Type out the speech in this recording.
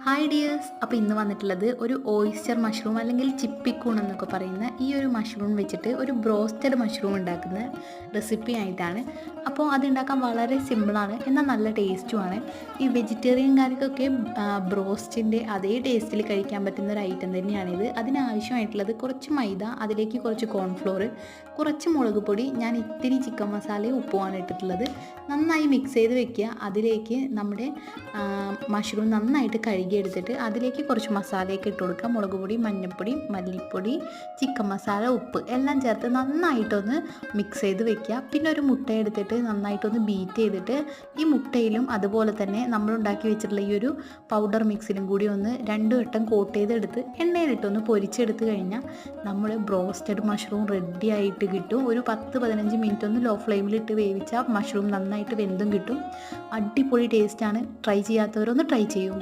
Hi dears. അപ്പോൾ ഇന്ന് വന്നിട്ടുള്ളത് ഒരു ഓയിസ്റ്റർ മഷ്റൂം അല്ലെങ്കിൽ ചിപ്പിക്കൂൺ എന്നൊക്കെ പറയുന്ന ഈ ഒരു മഷ്റൂം വെച്ചിട്ട് ഒരു ബ്രോസ്റ്റഡ് മഷ്റൂം ഉണ്ടാക്കുന്ന റെസിപ്പി ആയിട്ടാണ്. അപ്പോൾ അതുണ്ടാക്കാൻ വളരെ സിമ്പിളാണ്, എന്നാൽ നല്ല ടേസ്റ്റുമാണ്. ഈ വെജിറ്റേറിയൻകാർക്കൊക്കെ ബ്രോസ്റ്റിൻ്റെ അതേ ടേസ്റ്റിൽ കഴിക്കാൻ പറ്റുന്ന ഒരു ഐറ്റം തന്നെയാണിത്. അതിനാവശ്യമായിട്ടുള്ളത് കുറച്ച് മൈദ, അതിലേക്ക് കുറച്ച് കോൺഫ്ലോർ, കുറച്ച് മുളക് പൊടി, ഞാൻ ഇത്തിരി ചിക്കൻ മസാലയും ഉപ്പുമാണ് ഇട്ടിട്ടുള്ളത്. നന്നായി മിക്സ് ചെയ്ത് വെക്കുക. അതിലേക്ക് നമ്മുടെ മഷ്റൂം നന്നായിട്ട് കഴുകിയെടുത്തിട്ട് അതിലേക്ക് കുറച്ച് മസാലയൊക്കെ ഇട്ട് കൊടുക്കുക. മുളക് പൊടി, മഞ്ഞൾപ്പൊടി, മല്ലിപ്പൊടി, ചിക്കൻ മസാല, ഉപ്പ് എല്ലാം ചേർത്ത് നന്നായിട്ടൊന്ന് മിക്സ് ചെയ്ത് വെക്കുക. പിന്നെ ഒരു മുട്ട എടുത്തിട്ട് നന്നായിട്ടൊന്ന് ബീറ്റ് ചെയ്തിട്ട് ഈ മുട്ടയിലും അതുപോലെ തന്നെ നമ്മളുണ്ടാക്കി വെച്ചിട്ടുള്ള ഈ ഒരു പൗഡർ മിക്സിലും കൂടി ഒന്ന് 2 വട്ടം കോട്ട് ചെയ്തെടുത്ത് എണ്ണയിലിട്ടൊന്ന് പൊരിച്ചെടുത്ത് കഴിഞ്ഞാൽ നമ്മൾ ബ്രോസ്റ്റഡ് മഷ്റൂം റെഡി ആയിട്ട് കിട്ടും. ഒരു 10-15 മിനിറ്റ് ഒന്ന് ലോ ഫ്ലെയിമിലിട്ട് വേവിച്ചാൽ മഷ്റൂം നന്നായിട്ട് വെന്തും കിട്ടും. അടിപൊളി ടേസ്റ്റാണ്. ട്രൈ ചെയ്യാത്തവരൊന്ന് ട്രൈ ചെയ്യൂ.